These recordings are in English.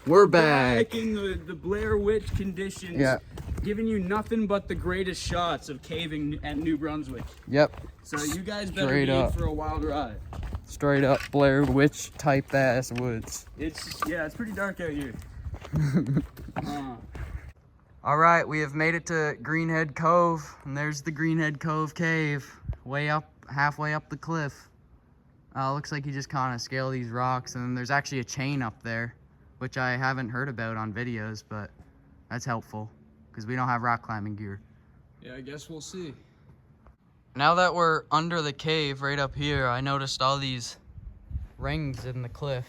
We're back in the Blair Witch conditions. Yeah. Giving you nothing but the greatest shots of caving at New Brunswick. Yep. So you guys better Straight be up. in for a wild ride. Straight up Blair Witch type ass woods. It's pretty dark out here. All right, we have made it to Greenhead Cove, and there's the Greenhead Cove cave, way up, halfway up the cliff. Looks like you just kind of scale these rocks, and then there's actually a chain up there, which I haven't heard about on videos, but that's helpful, because we don't have rock climbing gear. Yeah, I guess we'll see. Now that we're under the cave right up here, I noticed all these rings in the cliff,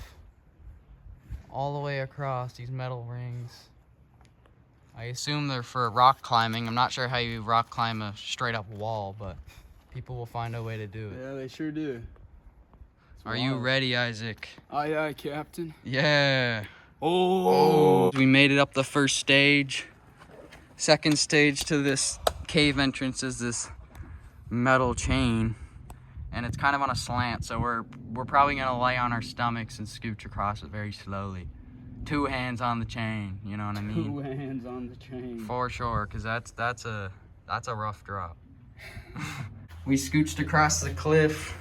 all the way across, these metal rings. I assume they're for rock climbing. I'm not sure how you rock climb a straight up wall, but people will find a way to do it. Yeah, they sure do. Are you ready, Isaac? Aye, aye, Captain. Yeah. Oh. We made it up the first stage. Second stage to this cave entrance is this metal chain, and it's kind of on a slant, so we're probably gonna lay on our stomachs and scooch across it very slowly. 2 hands on the chain, you know what I mean? 2 hands on the chain. For sure, because that's a rough drop. We scooched across the cliff.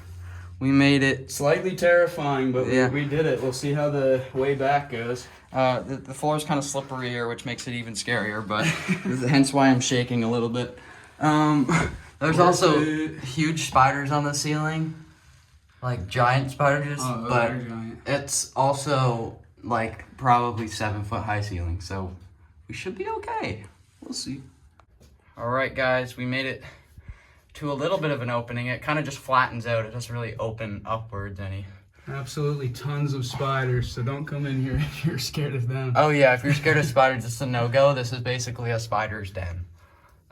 We made it. Slightly terrifying, but Yeah. we did it. We'll see how the way back goes. The floor's kind of slippery here, which makes it even scarier, but hence why I'm shaking a little bit. There's also huge spiders on the ceiling, like giant spiders, but giant. it's also like probably 7-foot high ceiling, so we should be okay. We'll see. All right, guys, we made it to a little bit of an opening. It kind of just flattens out. It doesn't really open upwards any. Absolutely tons of spiders, so don't come in here if you're scared of them. Oh yeah, if you're scared of spiders, it's a no-go. This is basically a spider's den.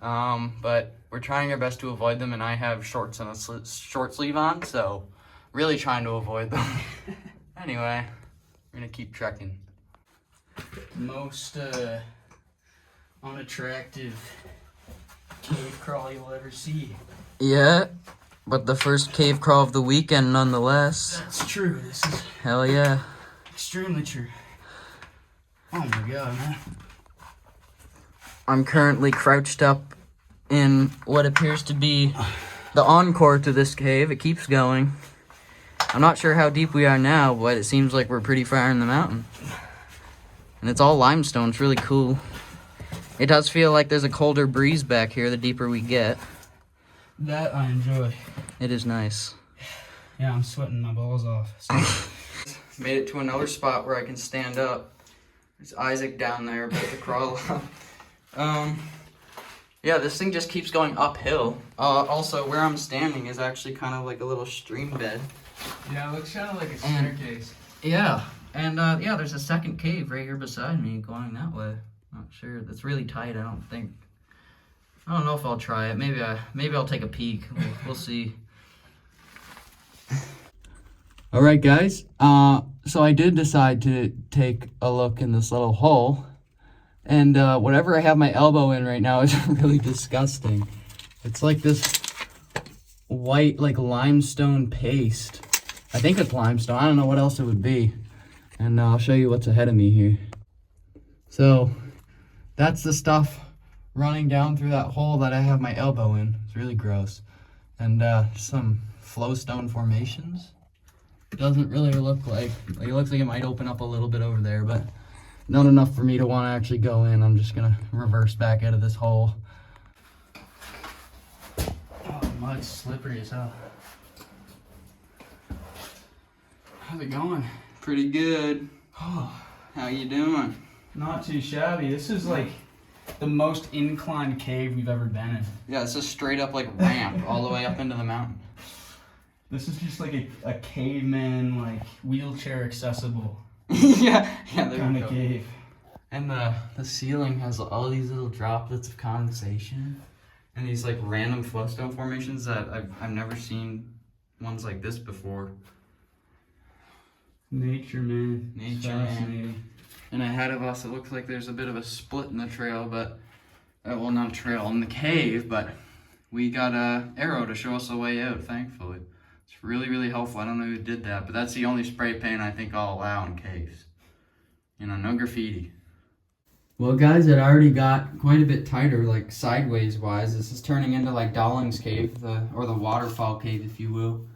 But we're trying our best to avoid them, and I have shorts and a short sleeve on, so really trying to avoid them. Anyway, we're gonna keep trekking. Most unattractive cave crawl you'll ever see. Yeah, but the first cave crawl of the weekend nonetheless. That's true. This is Hell yeah. extremely true. Oh my god, man. I'm currently crouched up in what appears to be the encore to this cave. It keeps going. I'm not sure how deep we are now, but it seems like we're pretty far in the mountain. And it's all limestone. It's really cool. It does feel like there's a colder breeze back here the deeper we get. That I enjoy. It is nice. Yeah, I'm sweating my balls off. So. Made it to another spot where I can stand up. There's Isaac down there about to crawl up. Yeah, this thing just keeps going uphill. Also, where I'm standing is actually kind of like a little stream bed. Yeah, it looks kind of like a staircase. Yeah, and yeah, there's a second cave right here beside me going that way. Not sure. That's really tight. I don't know if I'll try it. Maybe I'll take a peek. We'll see. All right, guys. So I did decide to take a look in this little hole, and whatever I have my elbow in right now is really disgusting. It's like this white, like limestone paste. I think it's limestone. I don't know what else it would be. And I'll show you what's ahead of me here. So that's the stuff running down through that hole that I have my elbow in. It's really gross. And some flowstone formations. Doesn't really look like it looks like it might open up a little bit over there, but not enough for me to want to actually go in. I'm just gonna reverse back out of this hole. Oh, the mud's slippery as hell. How's it going? Pretty good. Oh, How you doing? not too shabby. This is like the most inclined cave we've ever been in. Yeah, it's a straight up like ramp all the way up into the mountain. This is just like a caveman, like wheelchair accessible yeah, there kind we of go. cave. And the ceiling has all these little droplets of condensation and these like random flowstone formations that I've never seen ones like this before. Nature, man. Nature, Fascinating. man. And ahead of us, it looks like there's a bit of a split in the trail, but well, not a trail in the cave, but we got a arrow to show us the way out. Thankfully, it's really, really helpful. I don't know who did that, but that's the only spray paint I think I'll allow in caves. You know, no graffiti. Well, guys, it already got quite a bit tighter, like sideways wise. This is turning into like Dolling's Cave, or the waterfall cave, if you will.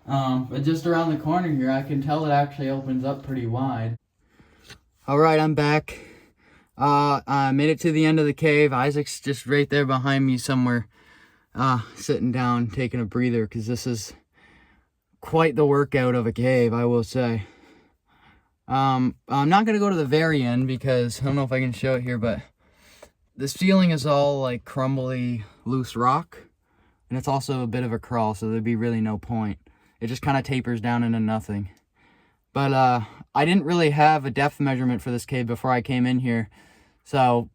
But just around the corner here, I can tell it actually opens up pretty wide. All right, I'm back. I made it to the end of the cave. Isaac's just right there behind me somewhere, sitting down, taking a breather, because this is quite the workout of a cave, I will say. I'm not going to go to the very end because I don't know if I can show it here, but this ceiling is all like crumbly, loose rock, and it's also a bit of a crawl, so there'd be really no point. It just kind of tapers down into nothing. But I didn't really have a depth measurement for this cave before I came in here, so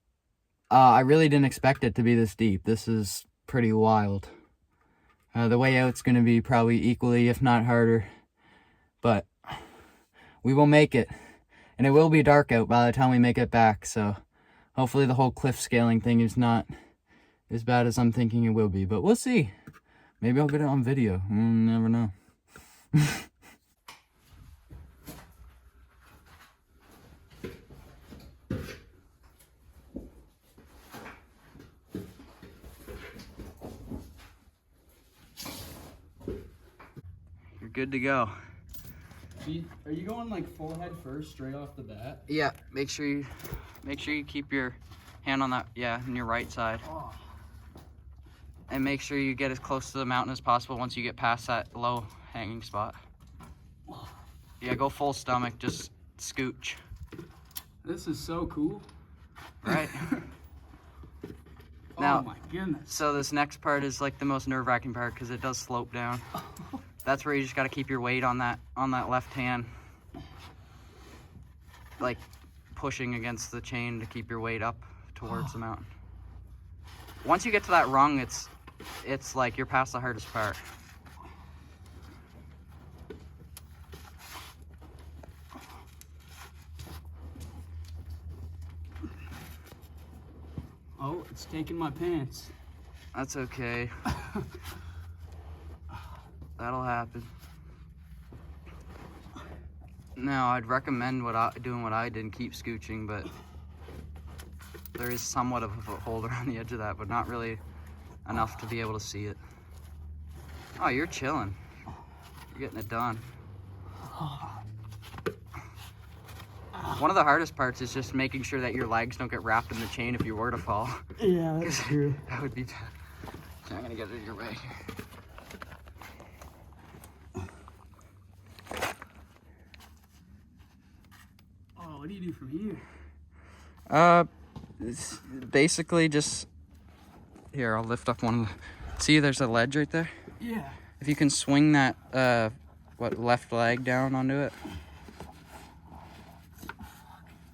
I really didn't expect it to be this deep. This is pretty wild. The way out's going to be probably equally, if not harder, but we will make it, and it will be dark out by the time we make it back, so hopefully the whole cliff scaling thing is not as bad as I'm thinking it will be, but we'll see. Maybe I'll get it on video. Never know. You're good to go. Are you going like full head first, straight off the bat? Yeah, make sure you keep your hand on that, on your right side. Oh. And make sure you get as close to the mountain as possible once you get past that low hanging spot. Yeah, go full stomach, just scooch. This is so cool. Right? Now, oh my goodness. So this next part is like the most nerve-wracking part because it does slope down. That's where you just got to keep your weight on that left hand, like pushing against the chain to keep your weight up towards the mountain. Once you get to that rung, it's like you're past the hardest part. Oh, it's taking my pants. That's okay. That'll happen. Now, I'd recommend doing what I did and keep scooching, but there is somewhat of a foothold around the edge of that, but not really enough to be able to see it. Oh, you're chilling. You're getting it done. One of the hardest parts is just making sure that your legs don't get wrapped in the chain if you were to fall. Yeah, that's true. That would be bad. Okay, I'm gonna get it in your way here. Oh, what do you do from here? It's basically just here. I'll lift up one of the. See, there's a ledge right there. Yeah. If you can swing that left leg down onto it.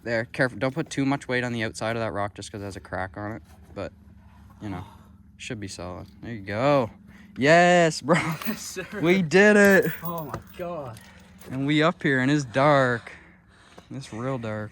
There, careful. Don't put too much weight on the outside of that rock just because it has a crack on it. But, you know, should be solid. There you go. Yes, bro. Yes, sir. We did it. Oh my god. And we up here and it's dark. It's real dark.